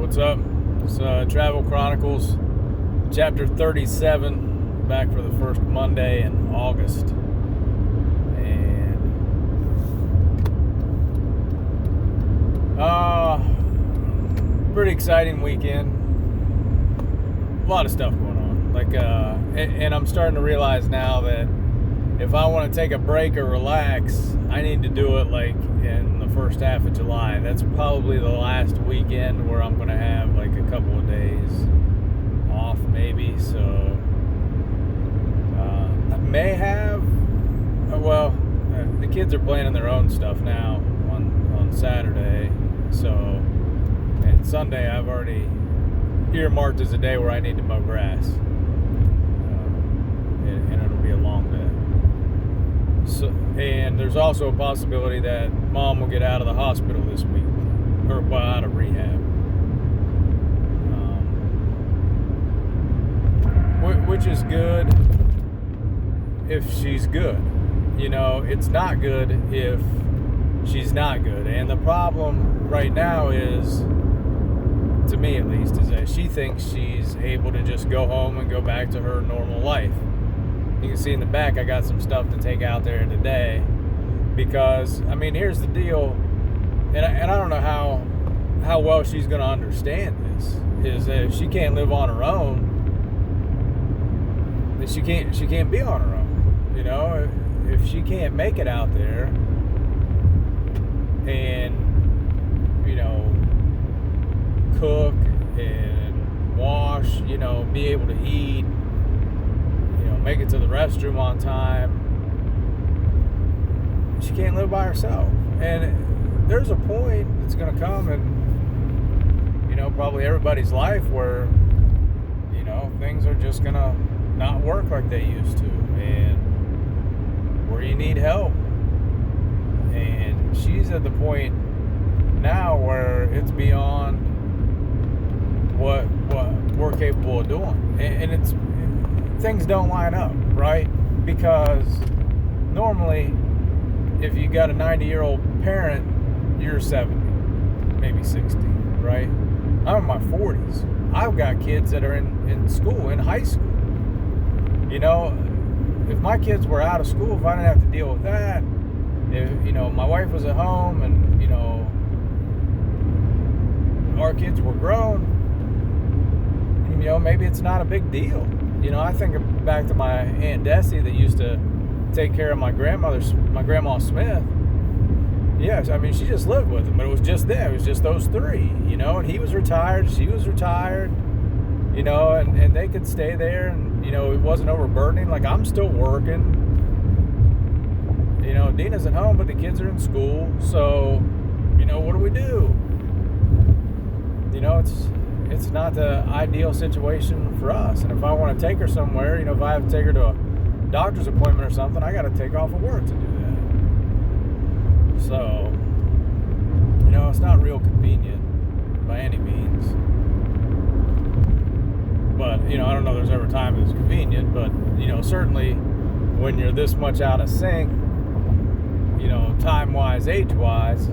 What's up? It's Travel Chronicles, chapter 37, back for the first Monday in August. And pretty exciting weekend. A lot of stuff going on. And I'm starting to realize now that if I want to take a break or relax, I need to do it like in the first half of July. That's probably the last weekend where I'm going to have like a couple of days off, maybe. So I may have. The kids are planning their own stuff now on Saturday. So, and Sunday I've already earmarked as a day where I need to mow grass, and it'll be a long day. So, and there's also a possibility that Mom will get out of the hospital this week, or out of rehab, which is good if she's good. You know, it's not good if she's not good. And the problem right now is, to me at least, is that she thinks she's able to just go home and go back to her normal life. You can see in the back I got some stuff to take out there today, because I mean, here's the deal, and I don't know how well she's going to understand this, is that if she can't live on her own, then she can't be on her own. You know, if she can't make it out there and, you know, cook and wash, you know, be able to eat, make it to the restroom on time, she can't live by herself. And there's a point that's going to come in, probably everybody's life where, things are just going to not work like they used to, and where you need help. And she's at the point now where it's beyond what we're capable of doing. And it's, things don't line up, right? Because normally, if you got a 90-year-old parent, you're 70, maybe 60, right? I'm in my 40s. I've got kids that are in school, in high school. If my kids were out of school, if I didn't have to deal with that, if, my wife was at home and, our kids were grown, maybe it's not a big deal. I think back to my Aunt Desi that used to take care of my Grandma Smith. Yes, I mean, she just lived with them, but it was just them. It was just those three, and he was retired, she was retired, and they could stay there, and, it wasn't overburdening. Like, I'm still working. Dina's at home, but the kids are in school, so, what do we do? It's not the ideal situation for us. And if I want to take her somewhere, if I have to take her to a doctor's appointment or something, I got to take off of work to do that. So, it's not real convenient by any means. But, I don't know if there's ever a time it's convenient, but, certainly when you're this much out of sync, time-wise, age-wise,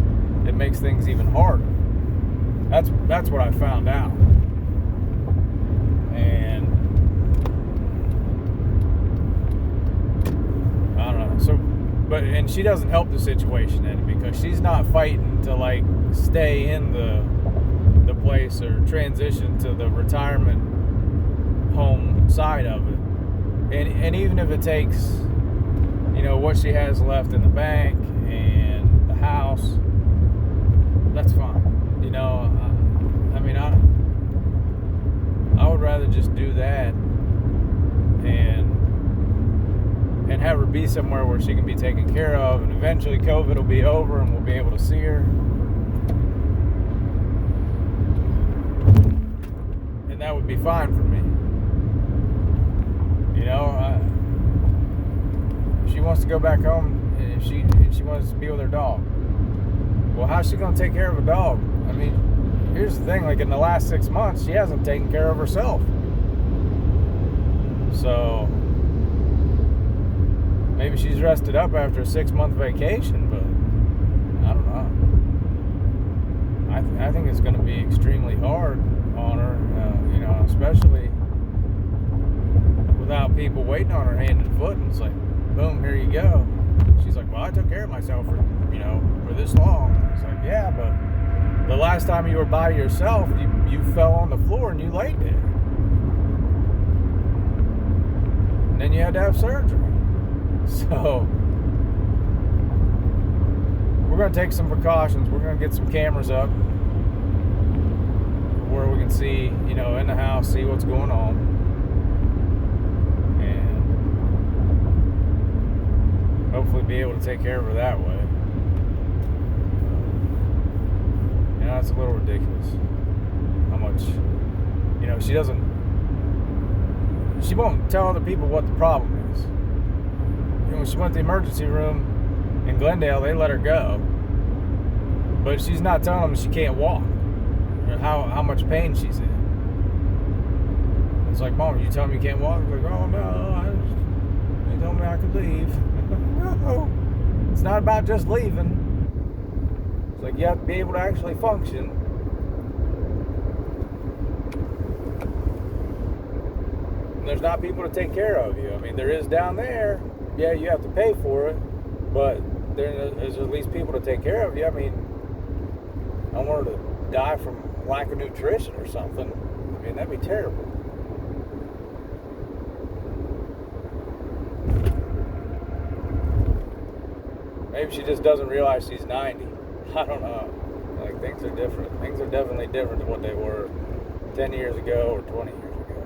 it makes things even harder. That's what I found out. And I don't know. So, and she doesn't help the situation any, because she's not fighting to like stay in the place or transition to the retirement home side of it. And even if it takes, what she has left in the bank and the house, that's fine. I would rather just do that and have her be somewhere where she can be taken care of, and eventually COVID will be over and we'll be able to see her. And that would be fine for me. If she wants to go back home, and if she wants to be with her dog, well, how's she going to take care of a dog? I mean, here's the thing, like in the last 6 months, she hasn't taken care of herself. So, maybe she's rested up after a 6-month vacation, but I don't know. I think it's going to be extremely hard especially without people waiting on her hand and foot, and it's like, boom, here you go. She's like, well, I took care of myself for this long. It's like, yeah, but the last time you were by yourself, you fell on the floor and you laid there. And then you had to have surgery. So we're going to take some precautions. We're going to get some cameras up where we can see, in the house, see what's going on. And hopefully be able to take care of her that way. It's a little ridiculous how much, she won't tell other people what the problem is. When she went to the emergency room in Glendale, they let her go. But she's not telling them she can't walk or how much pain she's in. It's like, Mom, you telling me you can't walk? I'm like, oh no, they told me I could leave. No, it's not about just leaving. It's like you have to be able to actually function. And there's not people to take care of you. I mean, there is down there. Yeah, you have to pay for it, but there's at least people to take care of you. I mean, I don't want her to die from lack of nutrition or something. I mean, that'd be terrible. Maybe she just doesn't realize she's 90. I don't know. Like, things are different. Things are definitely different than what they were 10 years ago or 20 years ago.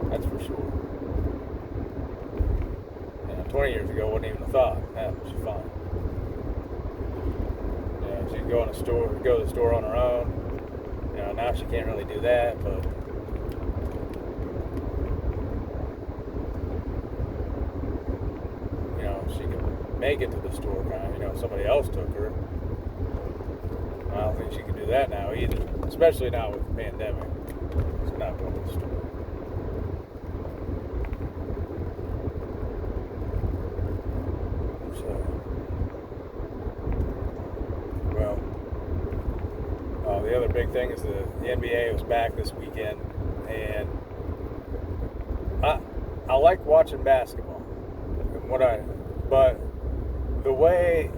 That's for sure. 20 years ago wasn't even a thought. She's fine. She'd go to the store on her own. Now she can't really do that, but she could make it to the store kind of, somebody else took her. I don't think she can do that now either, especially now with the pandemic. She's not going to the store. The other big thing is the NBA was back this weekend, and I like watching basketball. But the way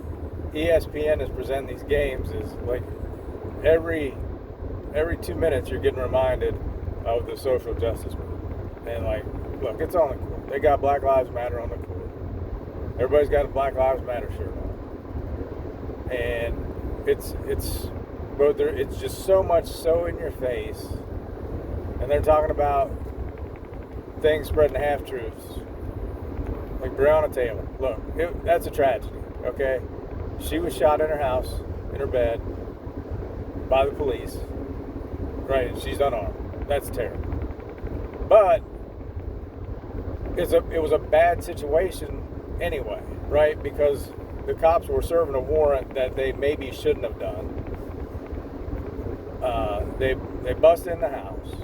ESPN is presenting these games is like every 2 minutes you're getting reminded of the social justice movement. And like, look, it's on the court. They got Black Lives Matter on the court. Everybody's got a Black Lives Matter shirt on, and it's just so much so in your face. And they're talking about things spreading half-truths. Like Breonna Taylor. Look, that's a tragedy, okay? She was shot in her house, in her bed, by the police. Right, she's unarmed. That's terrible. But it was a bad situation anyway, right? Because the cops were serving a warrant that they maybe shouldn't have done. They bust in the house.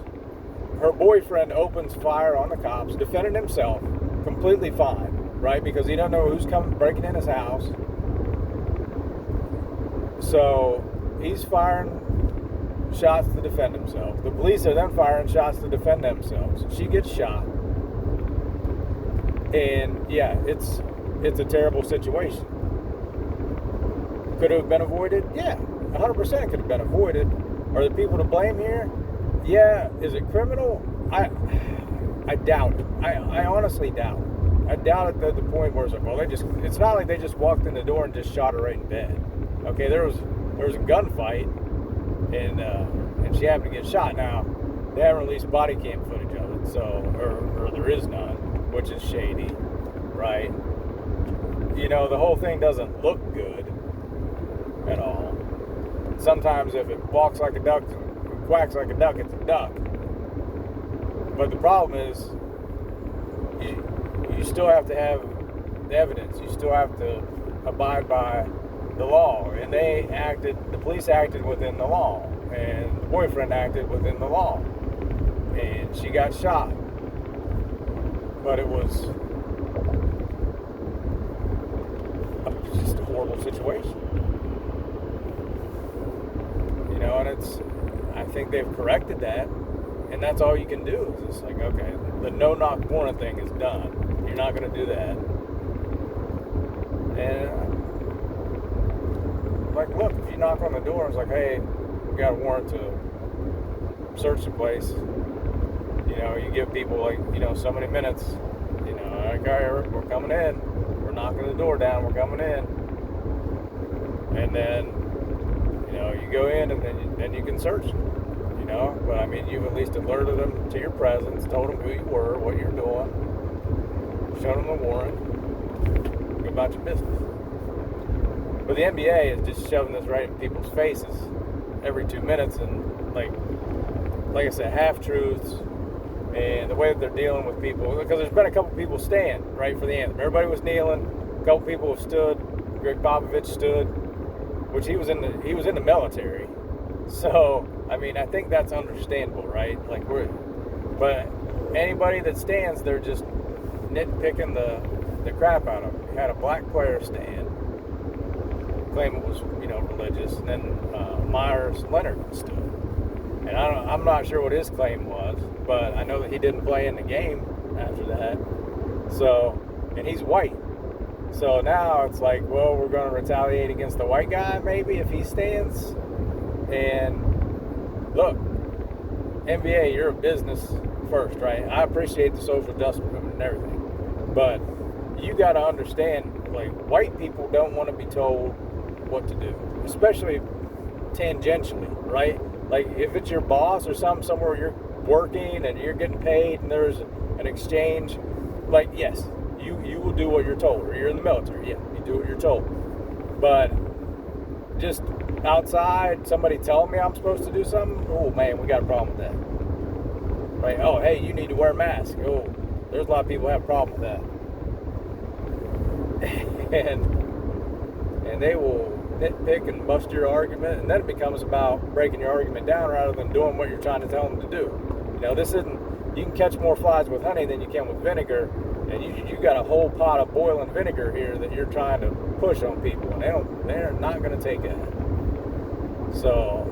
Her boyfriend opens fire on the cops, defending himself, completely fine, right? Because he don't know who's breaking in his house. So he's firing shots to defend himself. The police are then firing shots to defend themselves. She gets shot. And yeah, it's a terrible situation. Could it have been avoided? Yeah, 100% could have been avoided. Are the people to blame here? Yeah. Is it criminal? I doubt it. I honestly doubt it. I doubt it to the point where it's like, well, it's not like they just walked in the door and just shot her right in bed. Okay, there was a gunfight, and she happened to get shot. Now, they haven't released body cam footage of it, so or there is none, which is shady, right? The whole thing doesn't look good at all. Sometimes if it walks like a duck and quacks like a duck, it's a duck. But the problem is, you still have to have the evidence. You still have to abide by the law. And the police acted within the law. And the boyfriend acted within the law. And she got shot. But it was just a horrible situation. And I think they've corrected that. And that's all you can do. It's just like, okay, the no knock warrant thing is done. You're not going to do that. And like, look, if you knock on the door, it's like, hey, we got a warrant to search the place. You know, you give people like, you know, so many minutes. You know, like, all right, we're coming in. We're knocking the door down. We're coming in. And then, you know, you go in and then you can search. You know, but I mean, you've at least alerted them to your presence, told them who you were, what you're doing, showed them the warrant, go about your business. But the NBA is just shoving this right in people's faces every 2 minutes, and like I said, half-truths, and the way that they're dealing with people, because there's been a couple people stand, right, for the anthem. Everybody was kneeling, a couple people have stood, Greg Popovich stood, which he was in the military. So, I mean, I think that's understandable, right? Like, but anybody that stands, they're just nitpicking the crap out of them. You had a black player stand, claim it was, you know, religious, and then Myers Leonard stood. And I'm not sure what his claim was, but I know that he didn't play in the game after that. So, and he's white. So now it's like, well, we're going to retaliate against the white guy maybe if he stands. And look, NBA, you're a business first, right? I appreciate the social justice movement and everything, but you got to understand, like, white people don't want to be told what to do, especially tangentially, right? Like, if it's your boss or somewhere where you're working and you're getting paid and there's an exchange, like, yes, you will do what you're told, or you're in the military, yeah, you do what you're told. But just outside, somebody telling me I'm supposed to do something, oh man, we got a problem with that. Right? Oh, hey, you need to wear a mask. Oh, there's a lot of people who have a problem with that. and they will nitpick and bust your argument, and then it becomes about breaking your argument down rather than doing what you're trying to tell them to do. You know, this isn't, you can catch more flies with honey than you can with vinegar, and you got a whole pot of boiling vinegar here that you're trying to push on people, and they're not going to take it. So,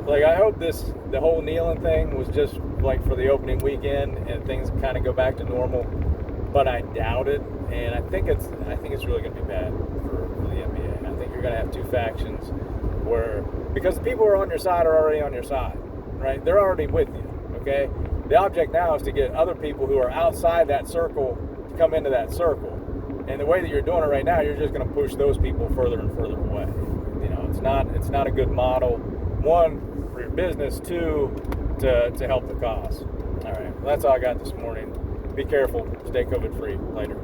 like, I hope the whole kneeling thing was just like for the opening weekend and things kind of go back to normal, but I doubt it, and I think it's really going to be bad for the NBA. I think you're going to have two factions because the people who are on your side are already on your side, right? They're already with you, okay? The object now is to get other people who are outside that circle to come into that circle, and the way that you're doing it right now, you're just going to push those people further and further away. You know, it's not a good model. One, for your business. Two, to help the cause. All right, well, that's all I got this morning. Be careful. Stay COVID free. Later.